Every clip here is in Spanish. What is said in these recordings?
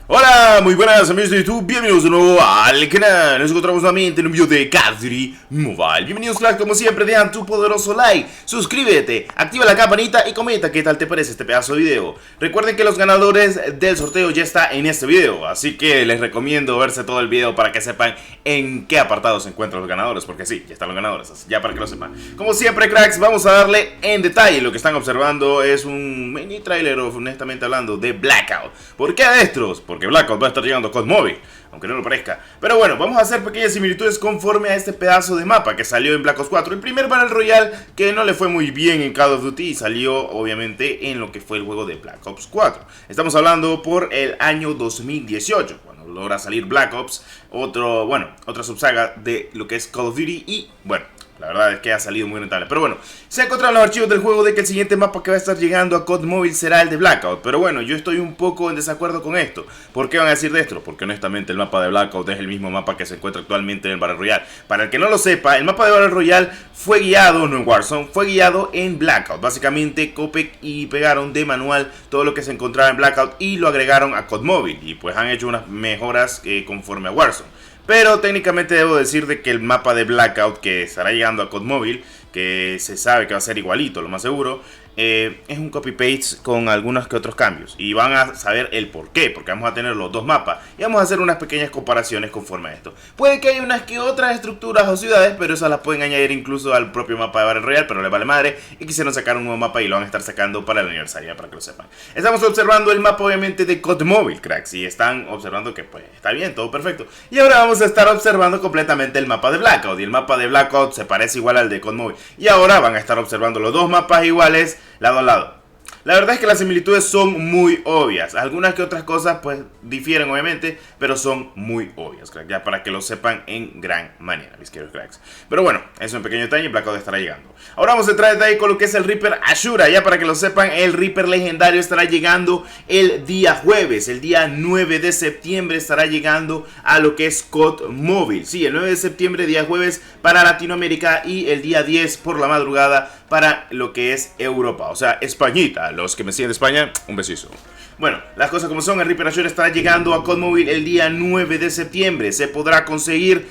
Hola, muy buenas amigos de YouTube, bienvenidos de nuevo al canal. Nos encontramos nuevamente en un video de Call of Duty Mobile. Bienvenidos crack, como siempre dejan tu poderoso like, suscríbete, activa la campanita y comenta qué tal te parece este pedazo de video. Recuerden que los ganadores del sorteo ya están en este video, así que les recomiendo verse todo el video para que sepan en qué apartado se encuentran los ganadores. Porque sí, ya están los ganadores, ya para que lo sepan. Como siempre cracks, vamos a darle en detalle. Lo que están observando es un mini trailer, honestamente hablando, de Blackout. ¿Por qué adestros? Porque Blackout va a estar llegando a COD Mobile, aunque no lo parezca. Pero bueno, vamos a hacer pequeñas similitudes conforme a este pedazo de mapa que salió en Black Ops 4. El primer Battle Royale que no le fue muy bien en Call of Duty y salió obviamente en lo que fue el juego de Black Ops 4. Estamos hablando por el año 2018, cuando logra salir Black Ops, otra subsaga de lo que es Call of Duty y bueno, la verdad es que ha salido muy rentable. Pero bueno, se encontraron los archivos del juego de que el siguiente mapa que va a estar llegando a COD Mobile será el de Blackout. Pero bueno, yo estoy un poco en desacuerdo con esto. ¿Por qué van a decir de esto? Porque honestamente el mapa de Blackout es el mismo mapa que se encuentra actualmente en el Battle Royale. Para el que no lo sepa, el mapa de Battle Royale fue guiado, no en Warzone, fue guiado en Blackout. Básicamente copiaron y pegaron de manual todo lo que se encontraba en Blackout y lo agregaron a COD Mobile. Y pues han hecho unas mejoras conforme a Warzone. Pero técnicamente debo decir de que el mapa de Blackout que estará llegando a COD Mobile, que se sabe que va a ser igualito, lo más seguro, es un copy-paste con algunos que otros cambios. Y van a saber el por qué, porque vamos a tener los dos mapas y vamos a hacer unas pequeñas comparaciones conforme a esto. Puede que haya unas que otras estructuras o ciudades, pero esas las pueden añadir incluso al propio mapa de Battle Royale, pero les vale madre. Y quisieron sacar un nuevo mapa y lo van a estar sacando para el aniversario, para que lo sepan. Estamos observando el mapa obviamente de COD Mobile, cracks, y están observando que pues está bien, todo perfecto. Y ahora vamos a estar observando completamente el mapa de Blackout, y el mapa de Blackout se parece igual al de COD Mobile. Y ahora van a estar observando los dos mapas iguales, lado a lado. La verdad es que las similitudes son muy obvias. Algunas que otras cosas pues difieren obviamente, pero son muy obvias, crack, ya para que lo sepan en gran manera, mis queridos cracks. Pero bueno, eso es un pequeño detalle y Blackout estará llegando. Ahora vamos a entrar en detalle con lo que es el Reaper Ashura. Ya para que lo sepan, el Reaper legendario estará llegando el día jueves. El día 9 de septiembre estará llegando a lo que es COD Mobile. Sí, el 9 de septiembre, día jueves para Latinoamérica, y el día 10 por la madrugada para lo que es Europa, o sea, Españita. Los que me siguen de España, un besizo. Bueno, las cosas como son, el Reaper Ashura estará llegando a COD Mobile el día 9 de septiembre. Se podrá conseguir,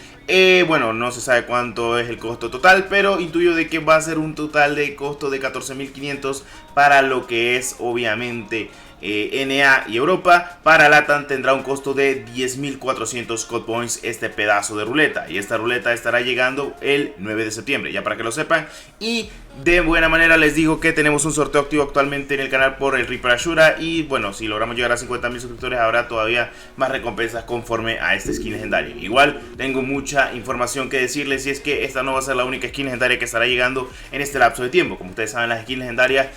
bueno, no se sabe cuánto es el costo total, pero intuyo de que va a ser un total de costo de 14.500 para lo que es obviamente NA y Europa. Para LATAM tendrá un costo de 10.400 COD Points este pedazo de ruleta. Y esta ruleta estará llegando el 9 de septiembre, ya para que lo sepan. Y de buena manera les digo que tenemos un sorteo activo actualmente en el canal por el Reaper Ashura. Y bueno, si logramos llegar a 50.000 suscriptores habrá todavía más recompensas conforme a esta skin legendaria. Igual tengo mucha información que decirles, y es que esta no va a ser la única skin legendaria que estará llegando en este lapso de tiempo. Como ustedes saben, las skins legendarias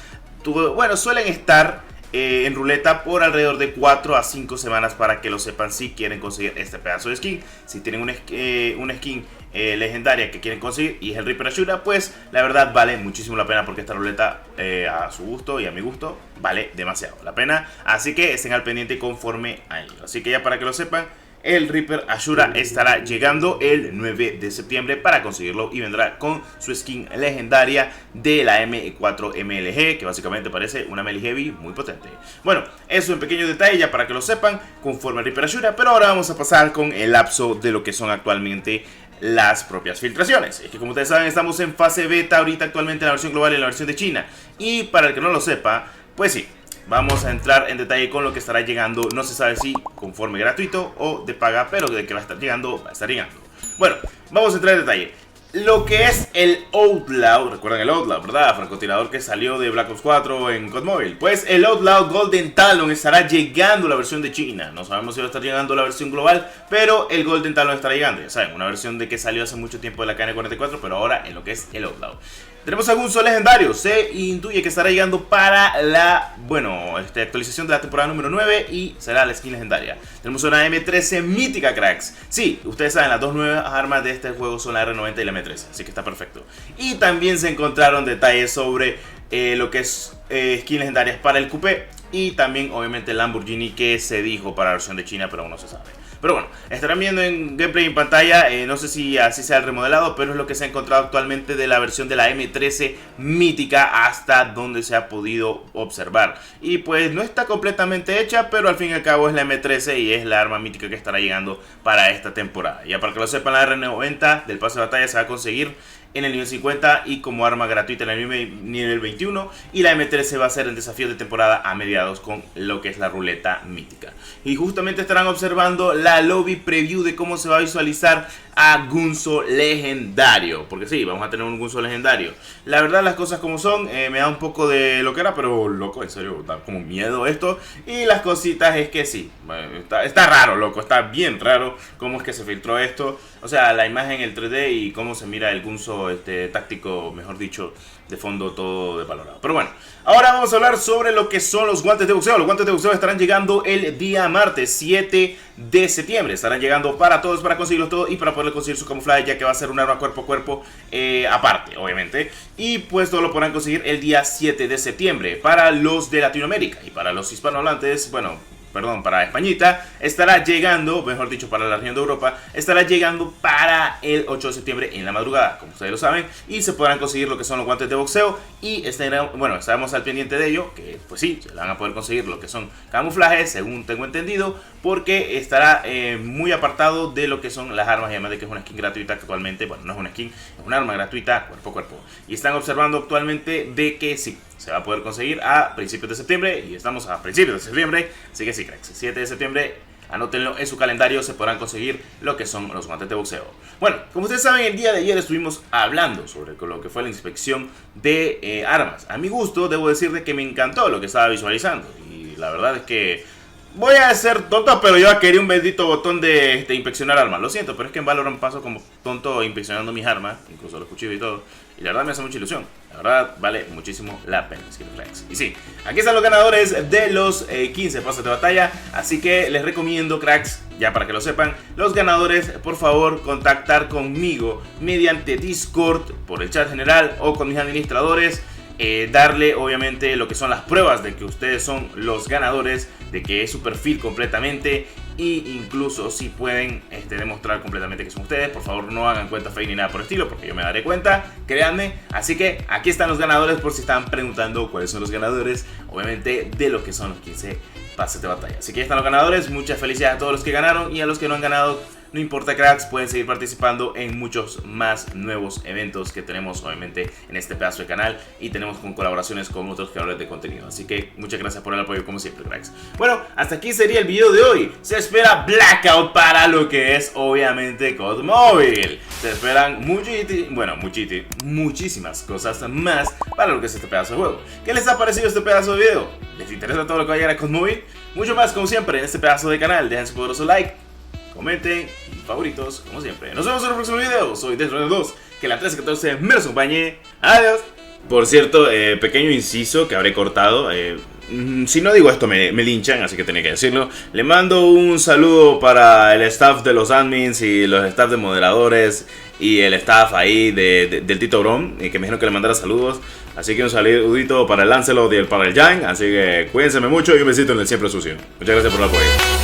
suelen estar en ruleta por alrededor de 4 a 5 semanas, para que lo sepan si quieren conseguir este pedazo de skin. Si tienen una skin legendaria que quieren conseguir y es el Reaper Ashura, pues la verdad vale muchísimo la pena, porque esta ruleta a su gusto y a mi gusto vale demasiado la pena. Así que estén al pendiente conforme a ello. Así que ya para que lo sepan, el Reaper Ashura estará llegando el 9 de septiembre para conseguirlo, y vendrá con su skin legendaria de la M4 MLG, que básicamente parece una melee heavy muy potente. Bueno, eso es un pequeño detalle ya para que lo sepan conforme al Reaper Ashura. Pero ahora vamos a pasar con el lapso de lo que son actualmente las propias filtraciones. Es que como ustedes saben, estamos en fase beta ahorita actualmente en la versión global y en la versión de China. Y para el que no lo sepa, pues sí, vamos a entrar en detalle con lo que estará llegando. No se sabe si conforme gratuito o de paga, pero de que va a estar llegando, va a estar llegando. Bueno, vamos a entrar en detalle. Lo que es el Outlaw, recuerdan el Outlaw, ¿verdad? Francotirador que salió de Black Ops 4 en COD Mobile. Pues el Outlaw Golden Talon estará llegando a la versión de China. No sabemos si va a estar llegando a la versión global, pero el Golden Talon estará llegando. Ya saben, una versión de que salió hace mucho tiempo de la KN44, pero ahora en lo que es el Outlaw. Tenemos algún sol legendario. Se intuye que estará llegando para la, actualización de la temporada número 9, y será la skin legendaria. Tenemos una M13 mítica, cracks. Sí, ustedes saben, las dos nuevas armas de este juego son la R90 y la M13, así que está perfecto. Y también se encontraron detalles sobre lo que es skins legendarias para el Coupé, y también obviamente el Lamborghini, que se dijo para la versión de China, pero aún no se sabe. Pero bueno, estarán viendo en gameplay en pantalla, no sé si así sea el remodelado, pero es lo que se ha encontrado actualmente de la versión de la M13 mítica hasta donde se ha podido observar. Y pues no está completamente hecha, pero al fin y al cabo es la M13 y es la arma mítica que estará llegando para esta temporada. Ya para que lo sepan, la R90 del pase de batalla se va a conseguir en el nivel 50 y como arma gratuita en el nivel 21, y la M13 va a ser el desafío de temporada a mediados con lo que es la ruleta mítica. Y justamente estarán observando la lobby preview de cómo se va a visualizar a Gunzo legendario, porque sí, vamos a tener un Gunzo legendario. La verdad, las cosas como son, me da un poco de loquera, pero loco, en serio, da como miedo esto. Y las cositas es que sí, está raro, loco, está bien raro cómo es que se filtró esto. O sea, la imagen, el 3D y cómo se mira el Gunzo táctico, mejor dicho, de fondo todo desvalorado. Pero bueno, ahora vamos a hablar sobre lo que son los guantes de boxeo. Los guantes de boxeo estarán llegando el día martes 7 de septiembre. Estarán llegando para todos, para conseguirlos todos y para poder conseguir su camuflaje, ya que va a ser un arma cuerpo a cuerpo aparte, obviamente. Y pues todo lo podrán conseguir el día 7 de septiembre. Para los de Latinoamérica y para los hispanohablantes, bueno, perdón, para Españita, estará llegando, mejor dicho, para la región de Europa, estará llegando para el 8 de septiembre en la madrugada, como ustedes lo saben, y se podrán conseguir lo que son los guantes de boxeo, y estarán, bueno, estaremos al pendiente de ello, que pues sí, se van a poder conseguir lo que son camuflajes, según tengo entendido, porque estará muy apartado de lo que son las armas, y además de que es una skin gratuita actualmente, bueno, no es una skin, es un arma gratuita cuerpo a cuerpo, y están observando actualmente de que sí, se va a poder conseguir a principios de septiembre, y estamos a principios de septiembre, así que sí, cracks, 7 de septiembre, anótenlo en su calendario, se podrán conseguir lo que son los guantes de boxeo. Bueno, como ustedes saben, el día de ayer estuvimos hablando sobre lo que fue la inspección de armas. A mi gusto, debo decir de que me encantó lo que estaba visualizando, y la verdad es que voy a ser tonto, pero yo quería un bendito botón de inspeccionar armas. Lo siento, pero es que en Valorant paso como tonto inspeccionando mis armas, incluso los cuchillos y todo. Y la verdad me hace mucha ilusión. La verdad vale muchísimo la pena. Y sí, aquí están los ganadores de los 15 pases de batalla. Así que les recomiendo, cracks, ya para que lo sepan, los ganadores, por favor, contactar conmigo mediante Discord, por el chat general o con mis administradores. Darle obviamente lo que son las pruebas de que ustedes son los ganadores, de que es su perfil completamente, e incluso si pueden demostrar completamente que son ustedes. Por favor, no hagan cuenta fake ni nada por el estilo, porque yo me daré cuenta, créanme. Así que aquí están los ganadores, por si están preguntando cuáles son los ganadores, obviamente, de lo que son los 15 pases de batalla. Así que ya están los ganadores, muchas felicidades a todos los que ganaron, y a los que no han ganado, no importa, cracks, pueden seguir participando en muchos más nuevos eventos que tenemos obviamente en este pedazo de canal, y tenemos con colaboraciones con otros creadores de contenido. Así que muchas gracias por el apoyo como siempre, cracks. Bueno, hasta aquí sería el video de hoy. Se espera Blackout para lo que es obviamente COD Mobile. Se esperan muchísimas cosas más para lo que es este pedazo de juego. ¿Qué les ha parecido este pedazo de video? ¿Les interesa todo lo que va a llegar a COD Mobile? Mucho más como siempre en este pedazo de canal. Dejen su poderoso like, comenten y favoritos como siempre. Nos vemos en el próximo video. Soy Desrunner2. Que la 1314 me los acompañe. Adiós. Por cierto, pequeño inciso que habré cortado. Si no digo esto me linchan, así que tenía que decirlo. Le mando un saludo para el staff de los admins y los staff de moderadores y el staff ahí del Tito Brom, que me dijeron que le mandara saludos. Así que un saludito para el Lancelot y para el Yang. Así que cuídense mucho y un besito en el siempre sucio. Muchas gracias por el apoyo.